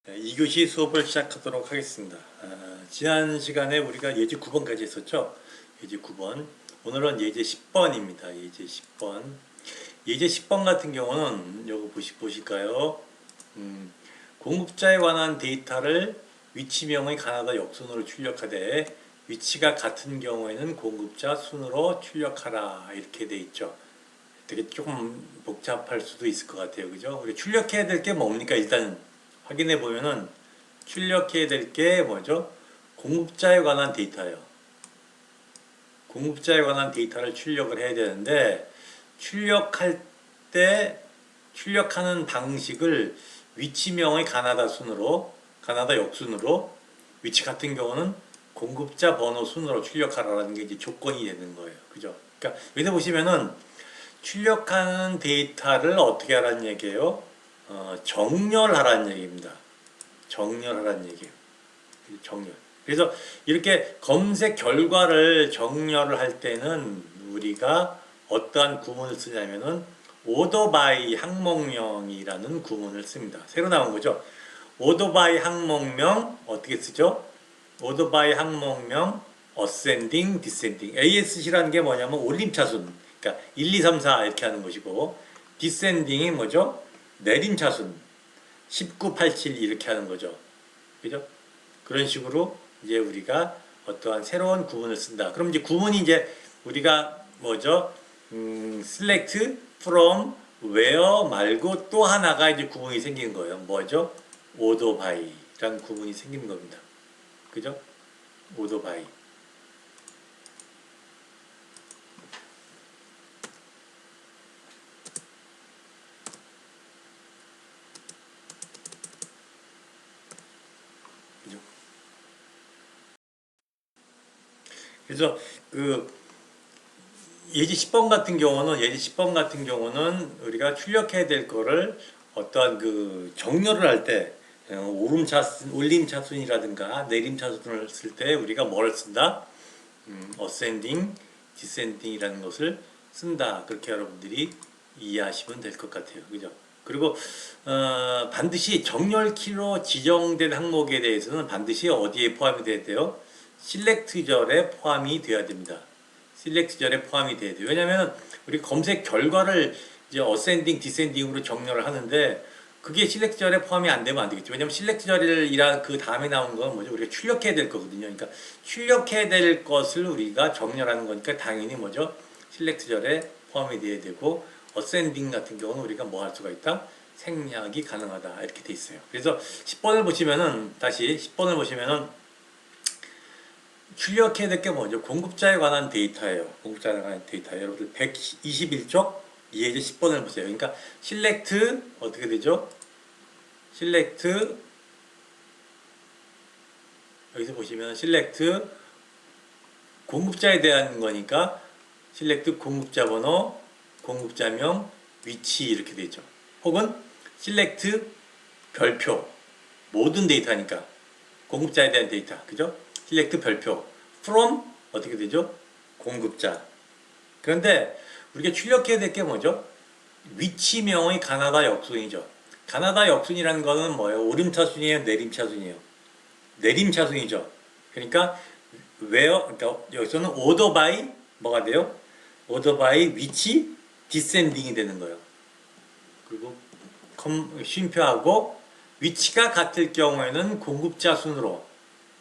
2교시 수업을 시작하도록 하겠습니다. 지난 시간에 우리가 예제 9번까지 했었죠. 예제 9번. 오늘은 예제 10번입니다. 예제 10번. 예제 10번 같은 경우는 요거 보실까요? 공급자에 관한 데이터를 위치명의 가나다 역순으로 출력하되 위치가 같은 경우에는 공급자 순으로 출력하라 이렇게 돼 있죠. 되게 조금 복잡할 수도 있을 것 같아요. 그죠? 우리 출력해야 될 게 뭡니까? 일단 확인해 보면은 출력해야 될 게 뭐죠? 공급자에 관한 데이터예요. 공급자에 관한 데이터를 출력을 해야 되는데 출력할 때 출력하는 방식을 위치명의 가나다 순으로 가나다 역순으로 위치 같은 경우는 공급자 번호 순으로 출력하라는 게 이제 조건이 되는 거예요. 그죠? 그러니까 여기서 보시면은 출력하는 데이터를 어떻게 하라는 얘기예요? 정렬하라는 얘기입니다. 정렬하라는 얘기예요. 정렬. 그래서 이렇게 검색 결과를 정렬을 할 때는 우리가 어떠한 구문을 쓰냐면은 order by 항목명이라는 구문을 씁니다. 새로 나온 거죠. order by 항목명 어떻게 쓰죠? order by 항목명 ascending, descending. ASC라는 게 뭐냐면 올림차순. 그러니까 1, 2, 3, 4 이렇게 하는 것이고 descending이 뭐죠? 내림차순 19, 87 이렇게 하는 거죠. 그죠? 그런 식으로 이제 우리가 어떠한 새로운 구문을 쓴다. 그럼 이제 구문이 이제 우리가 뭐죠? select from where 말고 또 하나가 이제 구문이 생기는 거예요. 뭐죠? order by라는 구문이 생기는 겁니다. 그죠? order by. 그래서 그 예제 10번 같은 경우는 우리가 출력해야 될 거를 어떠한 그 정렬을 할 때 올림차순이라든가 내림차순을 쓸 때 우리가 뭐를 쓴다? ascending, descending이라는 것을 쓴다. 그렇게 여러분들이 이해하시면 될 것 같아요. 그죠? 그리고 반드시 정렬키로 지정된 항목에 대해서는 반드시 어디에 포함이 돼야 돼요? 실렉트절에 포함이 돼야 됩니다. 실렉트절에 포함이 돼야 돼요. 왜냐하면 우리 검색 결과를 이제 어센딩, 디센딩으로 정렬을 하는데 그게 실렉트절에 포함이 안 되면 안 되겠죠. 왜냐하면 실렉트절이라 그 다음에 나온 건 뭐죠? 우리가 출력해야 될 거거든요. 그러니까 출력해야 될 것을 우리가 정렬하는 거니까 당연히 뭐죠? 실렉트절에 포함이 돼야 되고 어센딩 같은 경우는 우리가 뭐 할 수가 있다? 생략이 가능하다. 이렇게 돼 있어요. 그래서 10번을 보시면은 다시 10번을 보시면은 출력해야 될 게 뭐죠? 공급자에 관한 데이터예요. 공급자에 관한 데이터. 여러분들 121쪽 예제 10번을 보세요. 그러니까 select 어떻게 되죠? select 여기서 보시면 select 공급자에 대한 거니까 select 공급자 번호, 공급자명, 위치 이렇게 되죠. 혹은 select 별표 모든 데이터니까 공급자에 대한 데이터. 그죠? select 별표 from 어떻게 되죠? 공급자. 그런데 우리가 출력해야 될 게 뭐죠? 위치명의 가나다 역순이죠. 가나다 역순이라는 거는 뭐예요? 오름차순이에요? 내림차순이에요? 내림차순이죠. 그러니까 그러니까 여기서는 order by 뭐가 돼요? order by 위치 descending이 되는 거예요. 그리고 쉼표하고 위치가 같을 경우에는 공급자 순으로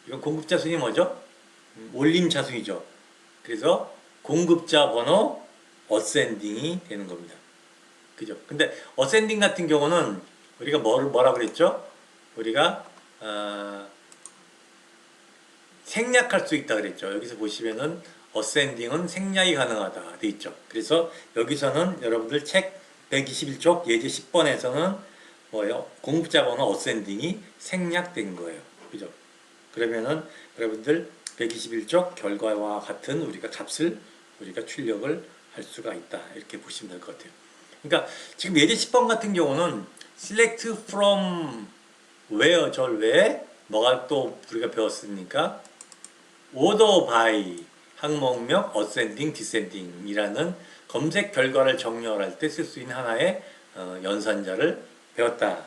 이건 공급자 순이 뭐죠? 올림차순이죠. 그래서 공급자 번호 어센딩이 되는 겁니다. 그죠? 근데 어센딩 같은 경우는 우리가 뭐라 그랬죠? 우리가 생략할 수 있다 그랬죠. 여기서 보시면은 어센딩은 생략이 가능하다 돼 있죠. 그래서 여기서는 여러분들 책 121쪽 예제 10번에서는 뭐예요? 공급자 번호 어센딩이 생략된 거예요. 그죠? 그러면은 여러분들 121쪽 결과와 같은 우리가 값을 우리가 출력을 할 수가 있다. 이렇게 보시면 될 것 같아요. 그러니까 지금 예제 10번 같은 경우는 select from where 절 외에 뭐가 또 우리가 배웠습니까? order by 항목명 ascending, descending 이라는 검색 결과를 정렬할 때 쓸 수 있는 하나의 연산자를 배웠다.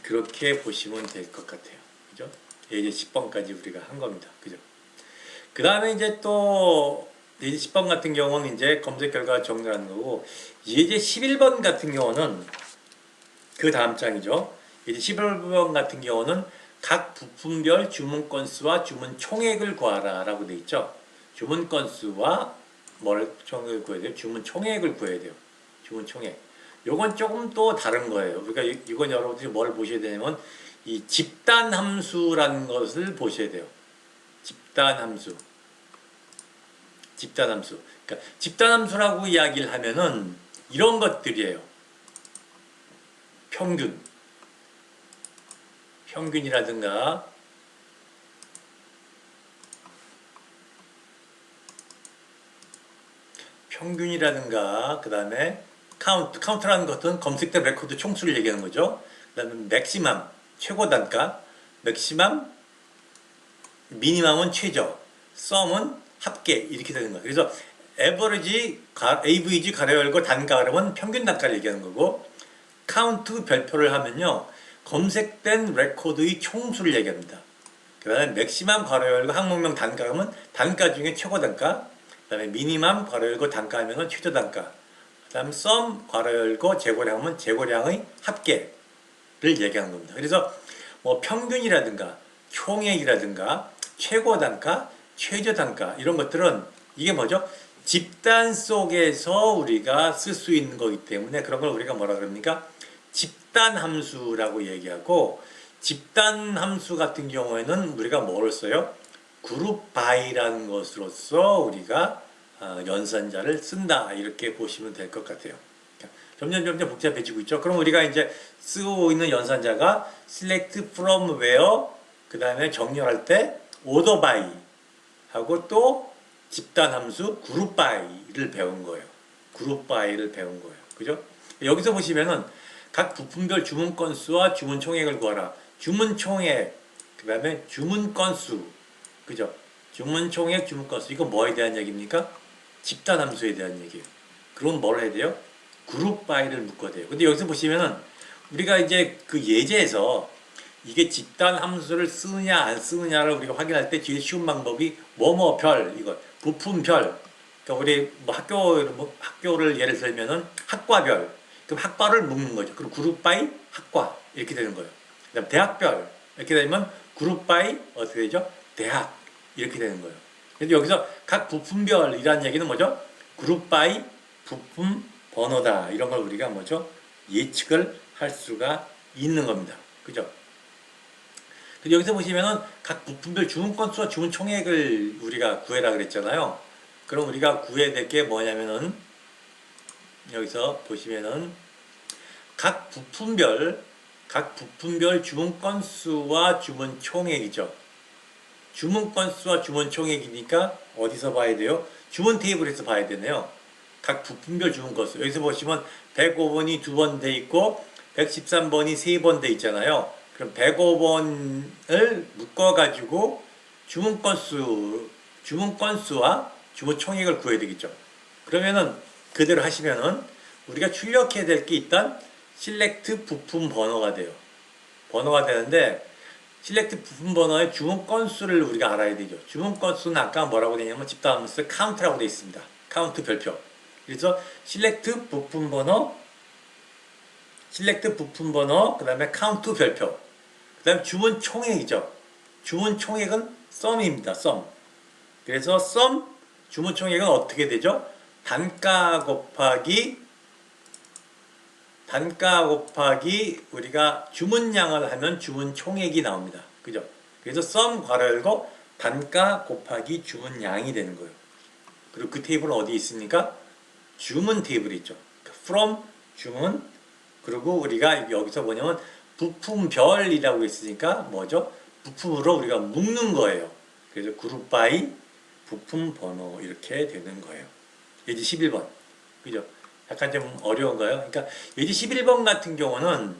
그렇게 보시면 될 것 같아요. 그죠? 예제 10번까지 우리가 한 겁니다. 그죠? 그 다음에 이제 또 예제 10번 같은 경우는 이제 검색 결과 정리하는 거고, 예제 11번 같은 경우는 그 다음 장이죠. 예제 11번 같은 경우는 각 부품별 주문 건수와 주문 총액을 구하라 라고 돼 있죠. 주문 건수와 뭘 총액을 구해야 돼요? 주문 총액을 구해야 돼요. 주문 총액. 요건 조금 또 다른 거예요. 그러니까 이건 여러분들이 뭘 보셔야 되냐면 이 집단 함수라는 것을 보셔야 돼요. 집단 함수. 집단 함수. 그러니까 집단 함수라고 이야기를 하면은 이런 것들이에요. 평균. 평균이라든가 그 다음에 카운트라는 것은 검색된 레코드 총수를 얘기하는 거죠. 그 다음에 맥시멈, 최고 단가, 맥시멈, 미니멈은 최저, 썸은 합계 이렇게 되는 거예요. 그래서 AVG 가로 열고 단가 그러면 평균 단가를 얘기하는 거고, 카운트 별표를 하면요 검색된 레코드의 총수를 얘기합니다. 그 다음에 맥시멈 가로 열고 항목명 단가 하면 단가 중에 최고 단가, 그 다음에 미니멈 가로 열고 단가 하면 최저 단가, 그 다음에 썸 가로 열고 재고량 하면 재고량의 합계를 얘기하는 겁니다. 그래서 뭐 평균이라든가 총액이라든가 최고 단가, 최저 단가 이런 것들은 이게 뭐죠? 집단 속에서 우리가 쓸 수 있는 거기 때문에 그런 걸 우리가 뭐라 그럽니까? 집단 함수라고 얘기하고, 집단 함수 같은 경우에는 우리가 뭐를 써요? 그룹 바이라는 것으로서 우리가 연산자를 쓴다 이렇게 보시면 될 것 같아요. 점점 복잡해지고 있죠. 그럼 우리가 이제 쓰고 있는 연산자가 select from where, 그 다음에 정렬할 때 order by 하고 또 집단 함수 그룹 바이를 배운 거예요. 그룹 바이를 배운 거예요. 그죠? 여기서 보시면은 각 부품별 주문 건수와 주문 총액을 구하라. 주문 총액, 그 다음에 주문 건수, 그죠? 주문 총액, 주문 건수. 이거 뭐에 대한 얘기입니까? 집단 함수에 대한 얘기예요. 그럼 뭘 해야 돼요? 그룹 바이를 묶어야 돼요. 근데 여기서 보시면은 우리가 이제 그 예제에서 이게 집단 함수를 쓰느냐 안 쓰느냐를 우리가 확인할 때 제일 쉬운 방법이 뭐뭐별, 이거 부품별. 그러니까 우리 뭐 학교를 예를 들면은 학과별. 그럼 학과를 묶는 거죠. 그럼 그룹 바이 학과 이렇게 되는 거예요. 그다음 대학별 이렇게 되면 그룹 바이 어떻게 되죠? 대학 이렇게 되는 거예요. 그래서 여기서 각 부품별이라는 얘기는 뭐죠? 그룹 바이 부품 번호다. 이런 걸 우리가 뭐죠? 예측을 할 수가 있는 겁니다. 그죠? 여기서 보시면은 각 부품별 주문 건수와 주문 총액을 우리가 구해라 그랬잖아요. 그럼 우리가 구해야 될 게 뭐냐면은 여기서 보시면은 각 부품별 주문 건수와 주문 총액이죠. 주문 건수와 주문 총액이니까 어디서 봐야 돼요? 주문 테이블에서 봐야 되네요. 각 부품별 주문 건수. 여기서 보시면 105번이 2번 돼 있고 113번이 3번 돼 있잖아요. 그럼 105번을 묶어가지고 주문 건수와 주문 총액을 구해야 되겠죠. 그러면은 그대로 하시면은 우리가 출력해야 될 게 일단 select 부품 번호가 돼요. 번호가 되는데 select 부품 번호의 주문 건수를 우리가 알아야 되죠. 주문 건수는 아까 뭐라고 되냐면 집단 함수 count라고 되어 있습니다. count 별표. 그래서 select 부품 번호, 그 다음에 count 별표, 그 다음에 주문 총액이죠. 주문 총액은 sum입니다. sum. 그래서 sum 주문 총액은 어떻게 되죠? 단가 곱하기 우리가 주문량을 하면 주문 총액이 나옵니다. 그죠? 그래서 sum 괄호 열고 단가 곱하기 주문량이 되는 거예요. 그리고 그 테이블은 어디 있습니까? 주문 테이블이 있죠. from 주문, 그리고 우리가 여기서 뭐냐면 부품별이라고 있으니까 뭐죠? 부품으로 우리가 묶는 거예요. 그래서 그룹 바이 부품 번호 이렇게 되는 거예요. 예제 11번. 그죠? 약간 좀 어려운가요? 그러니까 예제 11번 같은 경우는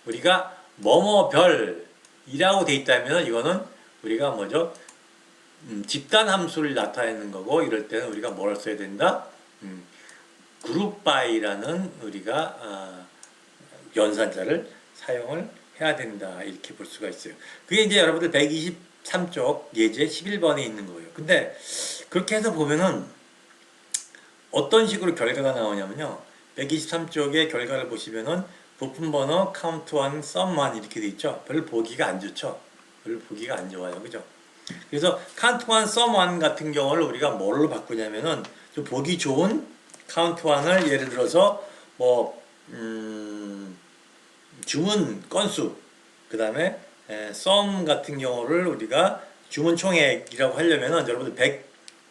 우리가 뭐뭐별이라고 돼 있다면 이거는 우리가 뭐죠? 집단 함수를 나타내는 거고, 이럴 때는 우리가 뭘 써야 된다? 그룹 바이라는 우리가 연산자를 사용을 해야 된다 이렇게 볼 수가 있어요. 그게 이제 여러분들 123쪽 예제 11번에 있는 거예요. 근데 그렇게 해서 보면은 어떤 식으로 결과가 나오냐면요. 123쪽의 결과를 보시면은 부품 번호 카운트 1, 썸 1 이렇게 돼 있죠. 별로 보기가 안 좋죠. 별로 보기가 안 좋아요. 그죠? 그래서 카운트 1, 썸 1 같은 경우를 우리가 뭘로 바꾸냐면은 좀 보기 좋은 카운트 1을 예를 들어서 뭐 주문 건수 그 다음에 썸 같은 경우를 우리가 주문 총액이라고 하려면은 여러분들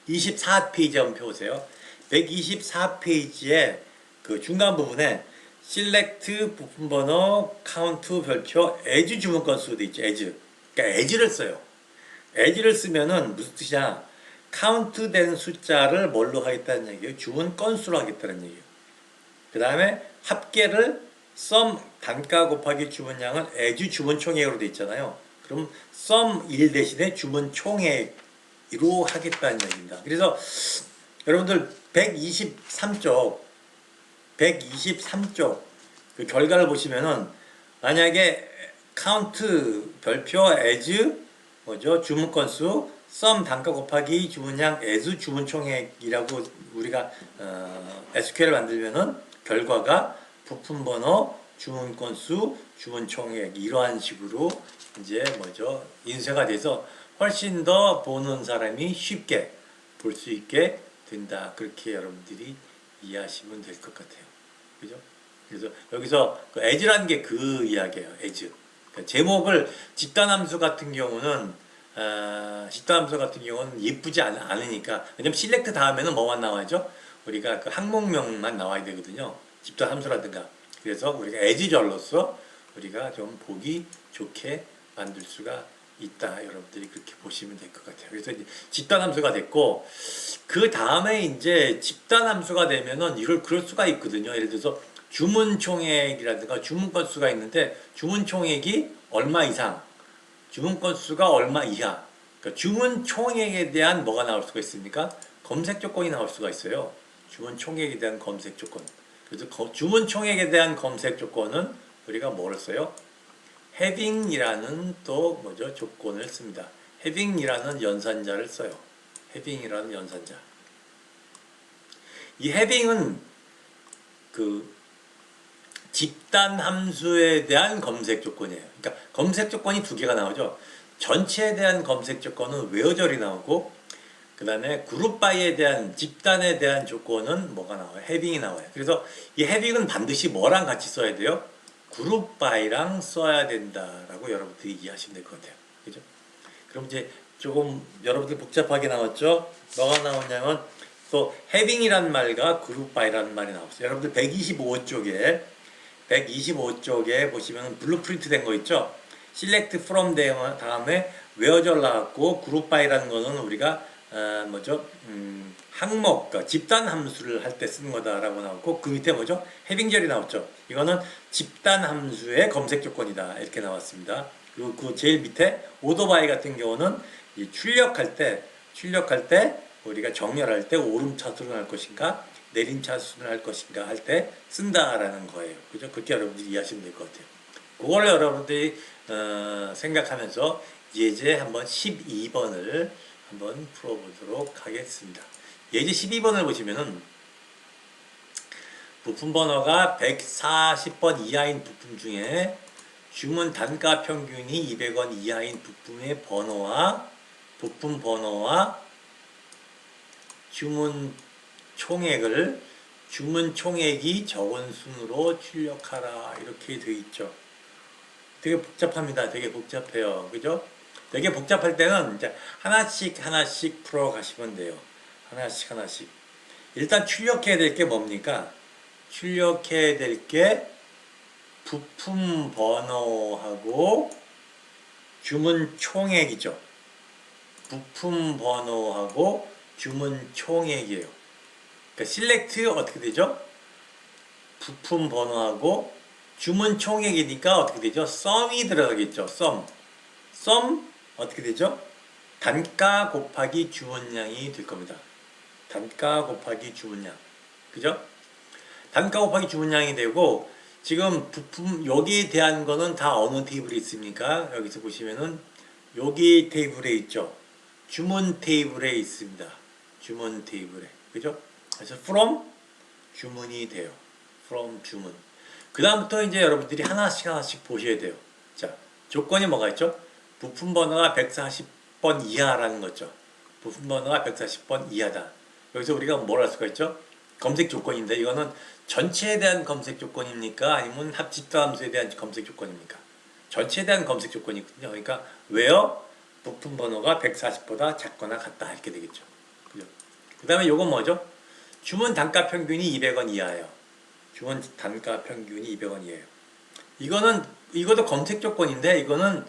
124페이지 한번 펴보세요. 124페이지에 그 중간 부분에 select 부품 번호 카운트 별표 as 주문 건수 돼 있죠. as. 그러니까 as를 써요. as를 쓰면은 무슨 뜻이냐? 카운트된 숫자를 뭘로 하겠다는 얘기예요? 주문 건수로 하겠다는 얘기예요. 그 다음에 합계를 sum 단가 곱하기 주문량을 as 주문 총액으로 돼 있잖아요. 그럼 sum 1 대신에 주문 총액으로 하겠다는 얘기입니다. 그래서 여러분들 123쪽 그 결과를 보시면은 만약에 카운트 별표 as 뭐죠? 주문 건수 sum 단가 곱하기 주문량 as 주문 총액이라고 우리가 SQL을 만들면은 결과가 부품 번호, 주문 건수, 주문 총액 이러한 식으로 이제 뭐죠? 인쇄가 돼서 훨씬 더 보는 사람이 쉽게 볼 수 있게 된다. 그렇게 여러분들이 이해하시면 될 것 같아요. 그죠? 그래서 여기서 그 as라는 게 그 이야기예요. as. 그러니까 제목을 집단함수 같은 경우는 예쁘지 않으니까 왜냐면 select 다음에는 뭐만 나와야죠? 우리가 그 항목명만 나와야 되거든요. 집단함수라든가. 그래서 우리가 as절로서 우리가 좀 보기 좋게 만들 수가 있다. 여러분들이 그렇게 보시면 될 것 같아요. 그래서 이제 집단함수가 됐고 그 다음에 이제 집단함수가 되면은 이걸 그럴 수가 있거든요. 예를 들어서 주문 총액이라든가 주문 건수가 있는데 주문 총액이 얼마 이상, 주문 건수가 얼마 이하. 그러니까 주문 총액에 대한 뭐가 나올 수가 있습니까? 검색 조건이 나올 수가 있어요. 주문 총액에 대한 검색 조건. 그래서 주문 총액에 대한 검색 조건은 우리가 뭐를 써요? having이라는 또 뭐죠? 조건을 씁니다. having이라는 연산자를 써요. having이라는 연산자. 이 having은 그 집단 함수에 대한 검색 조건이에요. 그러니까 검색 조건이 두 개가 나오죠. 전체에 대한 검색 조건은 웨어절이 나오고 그 다음에 그룹 바이에 대한 집단에 대한 조건은 뭐가 나와요? having이 나와요. 그래서 이 having은 반드시 뭐랑 같이 써야 돼요? 그룹 바이랑 써야 된다라고 여러분들이 이해하시면 될 것 같아요. 그죠? 그럼 이제 조금 여러분들 복잡하게 나왔죠? 뭐가 나오냐면 또 having이란 말과 그룹 바이라는 말이 나왔어요. 여러분들 125쪽에 보시면 블루프린트 된 거 있죠? select from 다음에 where절 나왔고 그룹 바이라는 거는 우리가 뭐죠? 항목, 그러니까 집단 함수를 할 때 쓰는 거다라고 나왔고 그 밑에 뭐죠? 해빙절이 나왔죠. 이거는 집단 함수의 검색 조건이다 이렇게 나왔습니다. 그리고 그 제일 밑에 오더바이 같은 경우는 이 출력할 때 우리가 정렬할 때 오름차순을 할 것인가 내림차순을 할 것인가 할 때 쓴다라는 거예요. 그죠? 그렇게 여러분들이 이해하시면 될 것 같아요. 그걸 여러분들이 생각하면서 예제 한번 12번을 한번 풀어보도록 하겠습니다. 예제 12번을 보시면은 부품 번호가 140번 이하인 부품 중에 주문 단가 평균이 200원 이하인 부품의 번호와 부품 번호와 주문 총액을 주문 총액이 적은 순으로 출력하라 이렇게 되어 있죠. 되게 복잡합니다. 되게 복잡해요. 그죠? 되게 복잡할 때는 이제 하나씩 풀어 가시면 돼요. 하나씩. 일단 출력해야 될 게 뭡니까? 출력해야 될 게 부품 번호하고 주문 총액이죠. 부품 번호하고 주문 총액이에요. 그러니까 select 어떻게 되죠? 부품 번호하고 주문 총액이니까 어떻게 되죠? sum이 들어가겠죠. sum 어떻게 되죠? 단가 곱하기 주문량이 될 겁니다. 단가 곱하기 주문량. 그죠? 단가 곱하기 주문량이 되고 지금 부품 여기에 대한 거는 다 어느 테이블에 있습니까? 여기서 보시면은 여기 테이블에 있죠. 주문 테이블에 있습니다. 주문 테이블에. 그죠? 그래서 from 주문이 돼요. from 주문. 그 다음부터 이제 여러분들이 하나씩 보셔야 돼요. 자, 조건이 뭐가 있죠? 부품 번호가 140번 이하라는 거죠. 부품 번호가 140번 이하다. 여기서 우리가 뭘 할 수가 있죠? 검색 조건인데 이거는 전체에 대한 검색 조건입니까? 아니면 합집단 함수에 대한 검색 조건입니까? 전체에 대한 검색 조건이거든요. 그러니까 where 부품 번호가 140보다 작거나 같다 이렇게 되겠죠. 그죠? 그 다음에 요건 뭐죠? 주문 단가 평균이 200원 이하예요. 주문 단가 평균이 200원 이하예요. 이것도 검색 조건인데 이거는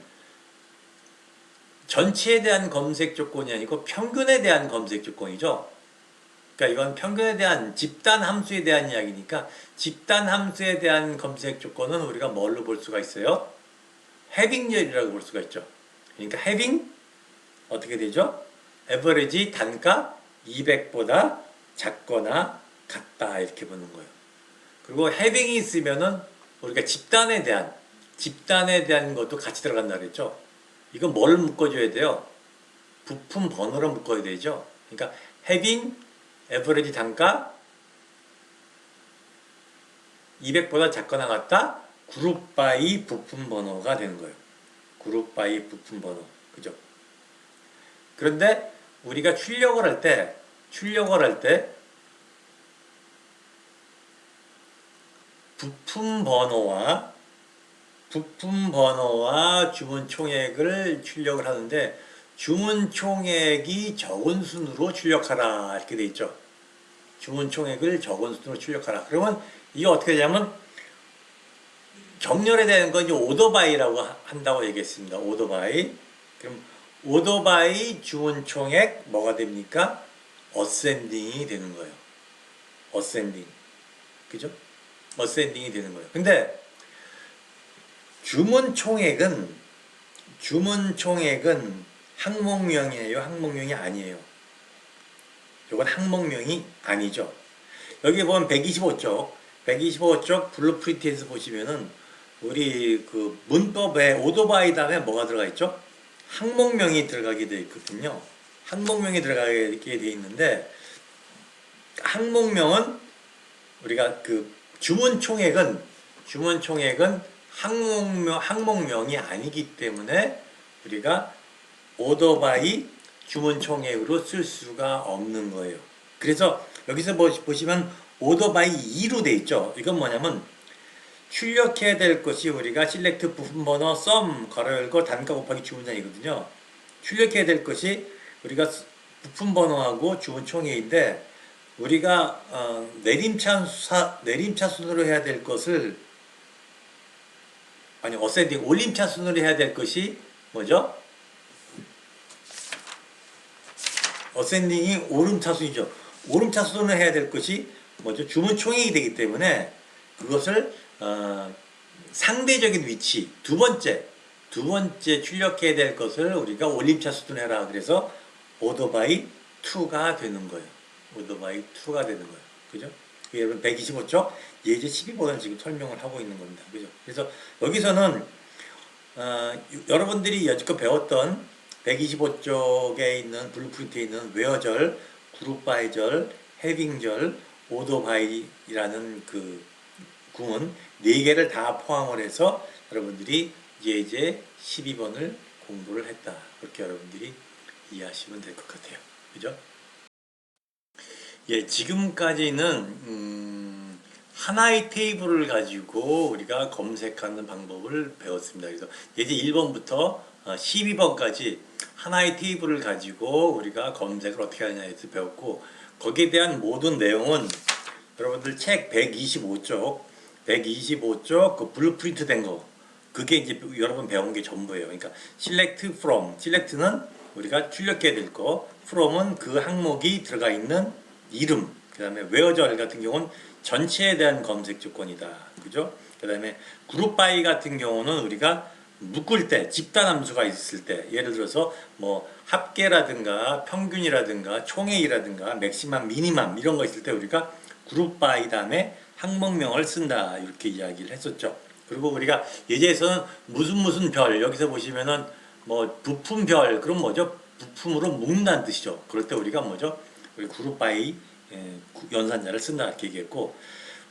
전체에 대한 검색 조건이 아니고 평균에 대한 검색 조건이죠. 그러니까 이건 평균에 대한 집단 함수에 대한 이야기니까 집단 함수에 대한 검색 조건은 우리가 뭘로 볼 수가 있어요? having열이라고 볼 수가 있죠. 그러니까 having 어떻게 되죠? average 단가 200보다 작거나 같다 이렇게 보는 거예요. 그리고 having이 있으면은 우리가 집단에 대한 것도 같이 들어간다 그랬죠. 이건 뭘 묶어줘야 돼요? 부품 번호로 묶어야 되죠. 그러니까 having average 단가 200보다 작거나 같다. 그룹 바이 부품 번호가 되는 거예요. 그룹 바이 부품 번호. 그죠? 그런데 우리가 출력을 할 때 부품 번호와 주문 총액을 출력을 하는데 주문 총액이 적은 순으로 출력하라 이렇게 돼 있죠. 주문 총액을 적은 순으로 출력하라. 그러면 이게 어떻게 되냐면 정렬에 대한 건 이제 오더바이라고 한다고 얘기했습니다. 오더바이. 그럼 오더바이 주문 총액 뭐가 됩니까? 어센딩이 되는 거예요. 어센딩. 그죠? 어센딩이 되는 거예요. 근데 주문 총액은 항목명이에요. 항목명이 아니에요. 이건 항목명이 아니죠. 여기 보면 125쪽 블루프린트에서 보시면은 우리 그 문법에 오토바이 다음에 뭐가 들어가 있죠? 항목명이 들어가게 되어 있거든요. 항목명이 들어가게 되어 있는데 항목명은 우리가 그 주문 총액은 항목명이 아니기 때문에 우리가 오더바이 주문 총액으로 쓸 수가 없는 거예요. 그래서 여기서 보시면 오더바이 2로 돼 있죠. 이건 뭐냐면 출력해야 될 것이 우리가 select 부품 번호 sum 괄호 열고 단가 곱하기 주문량이거든요. 출력해야 될 것이 우리가 부품 번호하고 주문 총액인데 우리가 내림차 순으로 해야 될 것을 어센딩 올림차 순으로 해야 될 것이 뭐죠? 어센딩이 오름차순이죠. 오름차순으로 해야 될 것이 뭐죠? 주문 총액이 되기 때문에 그것을 상대적인 위치 두 번째 출력해야 될 것을 우리가 올림차순으로 해라. 그래서 오더바이 2가 되는 거예요. 오더바이 2가 되는 거예요. 그죠? 여러분 125쪽 예제 12번을 지금 설명을 하고 있는 겁니다. 그죠? 그래서 여기서는 여러분들이 여지껏 배웠던 125쪽에 있는 블루프린트에 있는 웨어절, 그룹바이절, 해빙절, 오더바이라는 그 구문 4개를 다 포함을 해서 여러분들이 예제 12번을 공부를 했다. 그렇게 여러분들이 이해하시면 될 것 같아요. 그죠? 예, 지금까지는 하나의 테이블을 가지고 우리가 검색하는 방법을 배웠습니다. 그래서 예제 1번부터 12번까지 하나의 테이블을 가지고 우리가 검색을 어떻게 하느냐에 대해서 배웠고 거기에 대한 모든 내용은 여러분들 책 125쪽 그 블루프린트 된 거 그게 이제 여러분 배운 게 전부예요. 그러니까 select from, select는 우리가 출력해야 될 거, from은 그 항목이 들어가 있는 이름, 그 다음에 where절 같은 경우는 전체에 대한 검색 조건이다. 그죠? 그 다음에 group by 같은 경우는 우리가 묶을 때, 집단 함수가 있을 때, 예를 들어서 뭐 합계라든가 평균이라든가 총액이라든가 맥시멈, 미니멈 이런 거 있을 때 우리가 group by 다음에 항목명을 쓴다 이렇게 이야기를 했었죠. 그리고 우리가 예제에서는 무슨 별 여기서 보시면은 뭐 부품별 그럼 뭐죠? 부품으로 묶는다는 뜻이죠. 그럴 때 우리가 뭐죠? 우리 그룹 바이 연산자를 쓴다 이렇게 얘기했고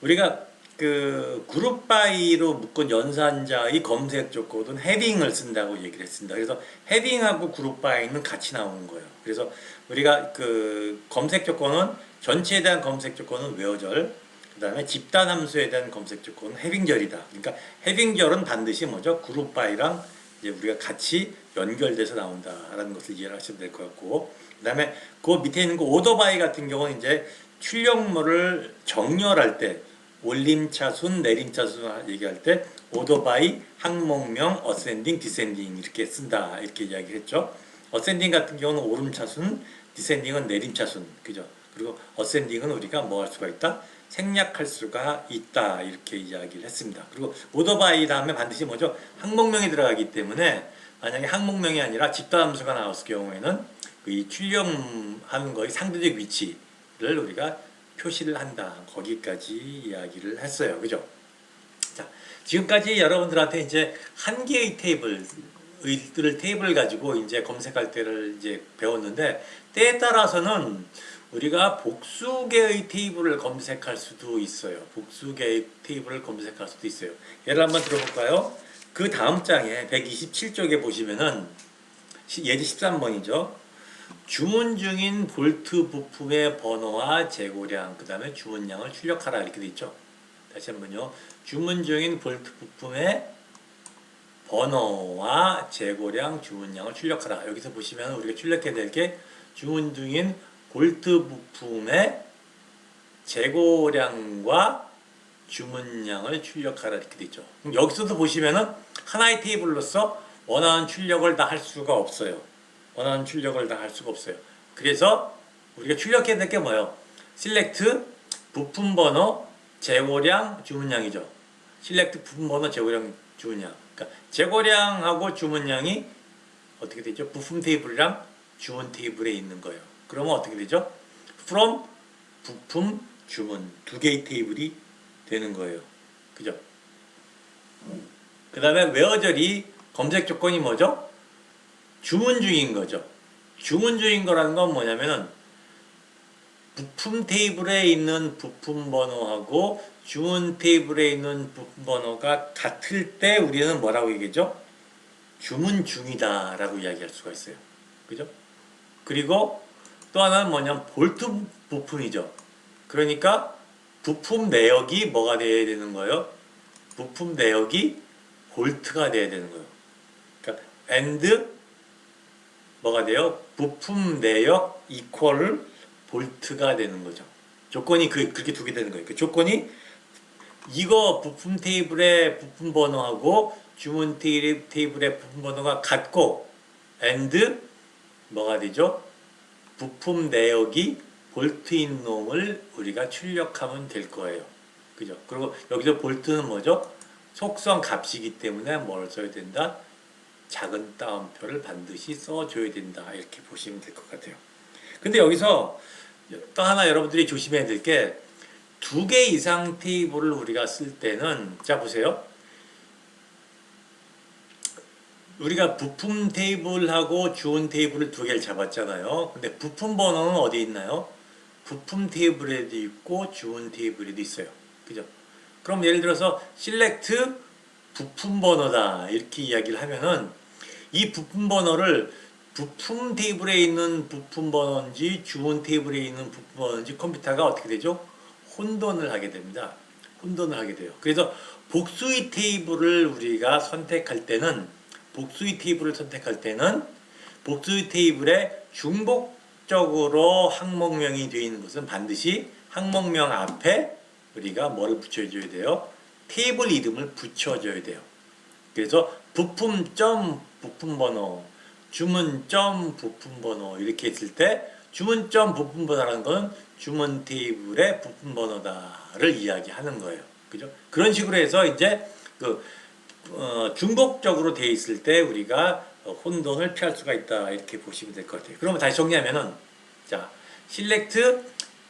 우리가 그 그룹 바이로 묶은 연산자의 검색 조건은 헤딩을 쓴다고 얘기를 했습니다. 그래서 헤딩하고 그룹 바이는 같이 나오는 거예요. 그래서 우리가 그 검색 조건은 전체에 대한 검색 조건은 웨어절, 그 다음에 집단 함수에 대한 검색 조건은 헤딩절이다. 그러니까 헤딩절은 반드시 뭐죠? 그룹 바이랑 이제 우리가 같이 연결돼서 나온다라는 것을 이해를 하시면 될 것 같고, 그 다음에 그 밑에 있는 그 오더 바이 같은 경우는 이제 출력물을 정렬할 때 올림차순, 내림차순 얘기할 때 오더 바이, 항목명, 어센딩, 디센딩 이렇게 쓴다 이렇게 이야기했죠. 어센딩 같은 경우는 오름차순, 디센딩은 내림차순, 그죠? 그리고 어센딩은 우리가 뭐 할 수가 있다? 생략할 수가 있다 이렇게 이야기를 했습니다. 그리고 오더 바이 다음에 반드시 뭐죠? 항목명이 들어가기 때문에 만약에 항목명이 아니라 집단함수가 나왔을 경우에는 이 출력하는 거의 상대적 위치를 우리가 표시를 한다. 거기까지 이야기를 했어요. 그죠? 자, 지금까지 여러분들한테 이제 한 개의 테이블을 가지고 이제 검색할 때를 이제 배웠는데 때에 따라서는 우리가 복수개의 테이블을 검색할 수도 있어요. 복수개의 테이블을 검색할 수도 있어요. 예를 한번 들어볼까요? 그 다음 장에 127쪽에 보시면은 예제 13번이죠. 주문 중인 볼트 부품의 번호와 재고량, 그 다음에 주문량을 출력하라 이렇게 돼 있죠. 다시 한번요. 주문 중인 볼트 부품의 번호와 재고량, 주문량을 출력하라. 여기서 보시면 우리가 출력해야 될 게 주문 중인 볼트 부품의 재고량과 주문량을 출력하라 이렇게 돼 있죠. 그럼 여기서도 보시면은 하나의 테이블로서 원하는 출력을 다 할 수가 없어요. 원하는 출력을 다 할 수가 없어요. 그래서 우리가 출력해야 될 게 뭐예요? select 부품 번호, 재고량, 주문량이죠. select 부품 번호, 재고량, 주문량. 그러니까 재고량하고 주문량이 어떻게 되죠? 부품 테이블이랑 주문 테이블에 있는 거예요. 그러면 어떻게 되죠? from 부품, 주문 두 개의 테이블이 되는 거예요. 그죠? 그 다음에 웨어절이 검색 조건이 뭐죠? 주문 중인 거죠. 주문 중인 거라는 건 뭐냐면은 부품 테이블에 있는 부품 번호하고 주문 테이블에 있는 부품 번호가 같을 때 우리는 뭐라고 얘기하죠? 주문 중이다 라고 이야기할 수가 있어요. 그죠? 그리고 또 하나는 뭐냐면 볼트 부품이죠. 그러니까 부품 내역이 뭐가 돼야 되는 거예요? 부품 내역이 볼트가 돼야 되는 거예요. 그러니까 and 뭐가 돼요? 부품 내역 이퀄 볼트가 되는 거죠. 조건이 그렇게 두 개 되는 거예요. 그 조건이 이거 부품 테이블의 부품 번호하고 주문 테이블의 부품 번호가 같고 and 뭐가 되죠? 부품 내역이 볼트인 놈을 우리가 출력하면 될 거예요. 그죠? 그리고 여기서 볼트는 뭐죠? 속성 값이기 때문에 뭘 써야 된다? 작은 따옴표를 반드시 써줘야 된다. 이렇게 보시면 될 것 같아요. 근데 여기서 또 하나 여러분들이 조심해야 될 게 두 개 이상 테이블을 우리가 쓸 때는 자 보세요. 우리가 부품 테이블하고 주문 테이블을 두 개를 잡았잖아요. 근데 부품 번호는 어디 있나요? 부품 테이블에도 있고 주문 테이블에도 있어요. 그죠? 그럼 예를 들어서 select 부품 번호다 이렇게 이야기를 하면은 이 부품 번호를 부품 테이블에 있는 부품 번호인지 주문 테이블에 있는 부품 번호인지 컴퓨터가 어떻게 되죠? 혼돈을 하게 됩니다. 혼돈을 하게 돼요. 그래서 복수의 테이블을 우리가 선택할 때는 복수의 테이블에 중복적으로 항목명이 되어 있는 것은 반드시 항목명 앞에 우리가 뭐를 붙여줘야 돼요? 테이블 이름을 붙여줘야 돼요. 그래서 부품점 부품번호, 주문점 부품번호 이렇게 했을 때 주문점 부품번호라는 건 주문 테이블의 부품번호다를 이야기하는 거예요. 그죠? 그런 식으로 해서 이제 중복적으로 되어 있을 때 우리가 혼돈을 피할 수가 있다 이렇게 보시면 될 것 같아요. 그러면 다시 정리하면은 자 select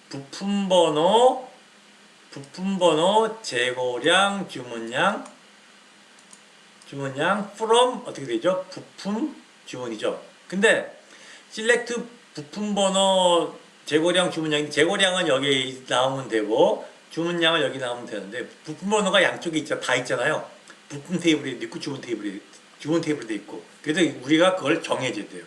부품번호 부품번호, 재고량, 주문량 from 어떻게 되죠? 부품 주문이죠. 근데 select 부품번호, 재고량, 주문량, 재고량은 여기 나오면 되고 주문량은 여기 나오면 되는데 부품번호가 양쪽에 다 있잖아요. 부품 테이블이 있고 주문 테이블도 있고. 그래서 우리가 그걸 정해줘야 돼요.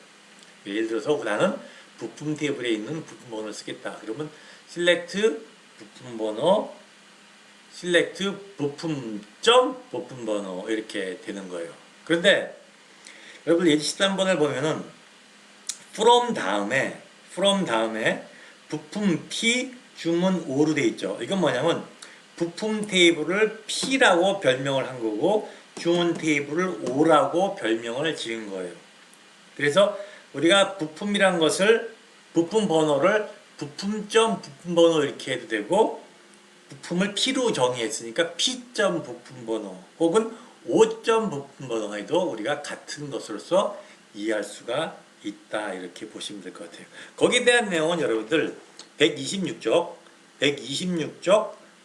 예를 들어서 나는 부품 테이블에 있는 부품번호를 쓰겠다. 그러면 select 부품번호, select 부품번호 이렇게 되는 거예요. 그런데 여러분 예제 13번을 보면은 from 다음에 부품 P 주문 O로 돼 있죠. 이건 뭐냐면 부품 테이블을 P라고 별명을 한 거고 주문 테이블을 O라고 별명을 지은 거예요. 그래서 우리가 부품이란 것을 부품 번호를 부품번호 이렇게 해도 되고 부품을 P로 정의했으니까 P 부품번호 혹은 O 부품번호 해도 우리가 같은 것으로서 이해할 수가 있다 이렇게 보시면 될 것 같아요. 거기에 대한 내용은 여러분들 126쪽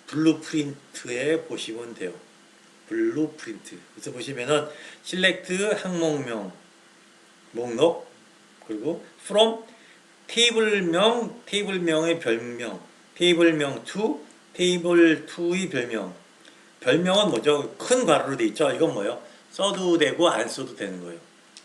블루프린트에 보시면 돼요. 블루프린트. 그래서 보시면은 select 항목명 목록 그리고 from 테이블명의 별명 테이블명 to 테이블 2의 별명은 뭐죠? 큰 괄호로 돼 있죠. 이건 뭐예요? 써도 되고 안 써도 되는 거예요.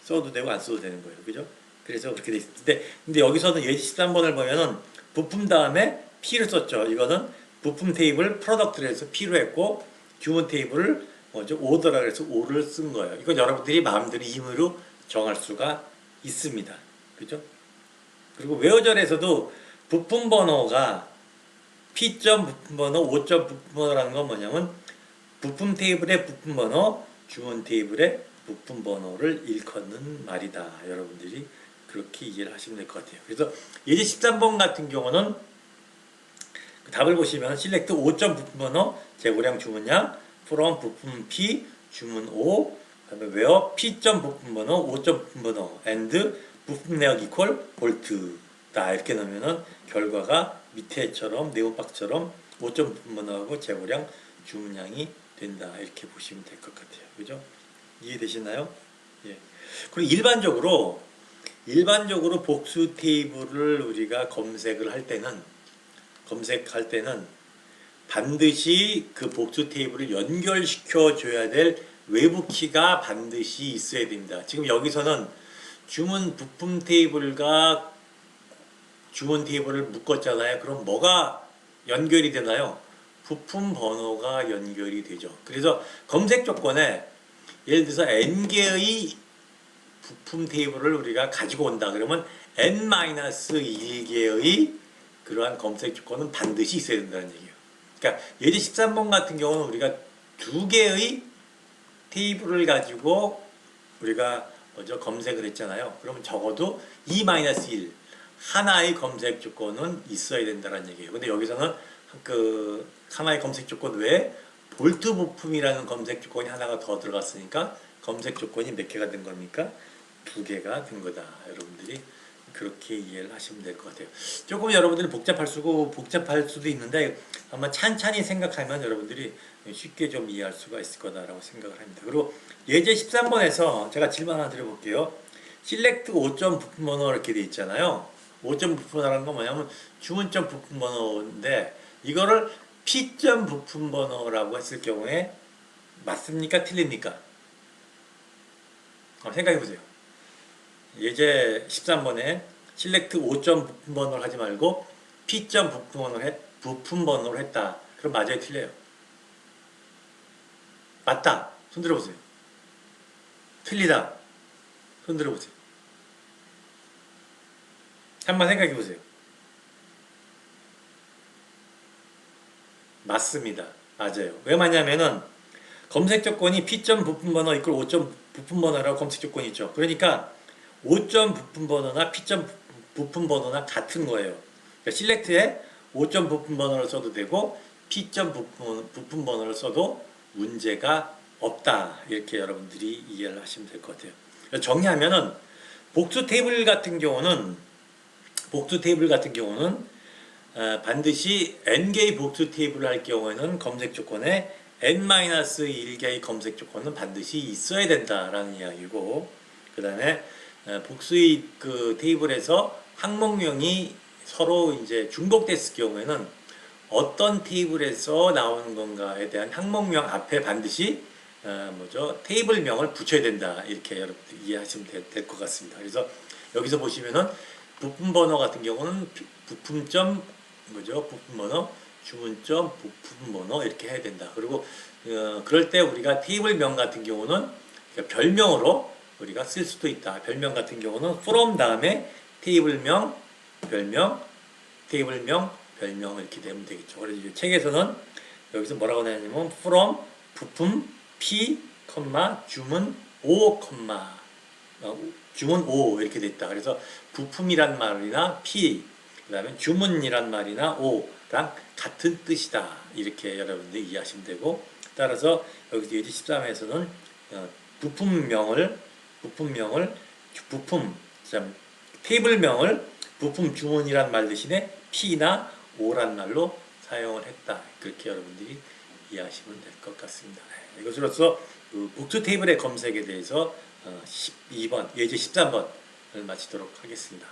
써도 되고 안 써도 되는 거예요. 그죠? 그래서 그렇게 돼 있는데 근데 여기서는 예제 13번을 보면은 부품 다음에 P를 썼죠. 이거는 부품 테이블 프로덕트를 해서 P로 했고 주문 테이블을 뭐죠? 오더라 그래서 O를 쓴 거예요. 이건 여러분들이 마음대로 임의로 정할 수가 있습니다. 그죠? 그리고 웨어절에서도 부품 번호가 P 부품번호, O 부품번호라는 건 뭐냐면 부품 테이블의 부품번호, 주문 테이블의 부품번호를 일컫는 말이다. 여러분들이 그렇게 이해를 하시면 될 것 같아요. 그래서 예제 13번 같은 경우는 그 답을 보시면 select 5점 부품번호, 재고량 주문량, from 부품 P, 주문 O, 그다음에 where P 부품번호, 5점 부품번호, and 부품 내역 equal 볼트다 이렇게 넣으면은 결과가 밑에처럼 네모박처럼 5점 부품번호하고 재고량, 주문량이 된다 이렇게 보시면 될 것 같아요. 그죠? 이해되시나요? 예. 그리고 일반적으로 복수 테이블을 우리가 검색할 때는 반드시 그 복수 테이블을 연결시켜 줘야 될 외부 키가 반드시 있어야 됩니다. 지금 여기서는 주문 부품 테이블과 주문 테이블을 묶었잖아요. 그럼 뭐가 연결이 되나요? 부품 번호가 연결이 되죠. 그래서 검색 조건에 예를 들어서 n개의 부품 테이블을 우리가 가지고 온다. 그러면 n-1개의 그러한 검색 조건은 반드시 있어야 된다는 얘기예요. 그러니까 예제 13번 같은 경우는 우리가 2개의 테이블을 가지고 우리가 먼저 검색을 했잖아요. 그러면 적어도 2-1 하나의 검색 조건은 있어야 된다는 얘기예요. 근데 여기서는 그 하나의 검색 조건 외에 볼트 부품이라는 검색 조건이 하나가 더 들어갔으니까 검색 조건이 몇 개가 된 겁니까? 2개가 된 거다. 여러분들이 그렇게 이해를 하시면 될 것 같아요. 조금 여러분들이 복잡할 수도 있는데 아마 찬찬히 생각하면 여러분들이 쉽게 좀 이해할 수가 있을 거다라고 생각을 합니다. 그리고 예제 13번에서 제가 질문 하나 드려볼게요. select 5점 부품번호 이렇게 돼 있잖아요. 5점 부품번호라는 건 뭐냐면 주문점 부품번호인데 이거를 P점 부품번호라고 했을 경우에 맞습니까? 틀립니까? 생각해보세요. 예제 13번에 select 5점 부품번호를 하지 말고 P점 부품번호를 했다. 그럼 맞아요? 틀려요? 맞다. 손 들어보세요. 틀리다. 손 들어보세요. 한번 생각해보세요. 맞습니다. 맞아요. 왜 맞냐면은 검색 조건이 P점 부품번호 이끌 5점 부품번호라고 검색 조건이 있죠. 그러니까 5점 부품번호나 P점 부품번호나 같은 거예요. 그러니까 select에 5점 부품번호를 써도 되고 P점 부품번호를 써도 문제가 없다. 이렇게 여러분들이 이해를 하시면 될 것 같아요. 정리하면은 복수 테이블 같은 경우는 반드시 n개의 복수 테이블을 할 경우에는 검색 조건에 n-1개의 검색 조건은 반드시 있어야 된다라는 이야기고, 그 다음에 복수의 그 테이블에서 항목명이 서로 이제 중복됐을 경우에는 어떤 테이블에서 나오는 건가에 대한 항목명 앞에 반드시 테이블명을 붙여야 된다, 이렇게 여러분들 이해하시면 될 것 같습니다. 그래서 여기서 보시면은 부품 번호 같은 경우는 부품점 부품 번호, 주문점 부품 번호 이렇게 해야 된다. 그리고 그럴 때 우리가 테이블명 같은 경우는 별명으로 우리가 쓸 수도 있다. 별명 같은 경우는 from 다음에 테이블명, 별명, 테이블명, 별명 이렇게 되면 되겠죠. 그래서 이제 책에서는 여기서 뭐라고 하냐면 from 부품 P, 주문 O, 주문 O 이렇게 됐다. 그래서 부품이란 말이나 P, 그 다음에 주문이란 말이나 O랑 같은 뜻이다. 이렇게 여러분들이 이해하시면 되고, 따라서 여기서 예제 13에서는 테이블명을 부품 주문이란 말 대신에 P나 O란 말로 사용을 했다. 그렇게 여러분들이 이해하시면 될 것 같습니다. 이것으로써 그 복수 테이블의 검색에 대해서 12번, 예제 13번을 마치도록 하겠습니다.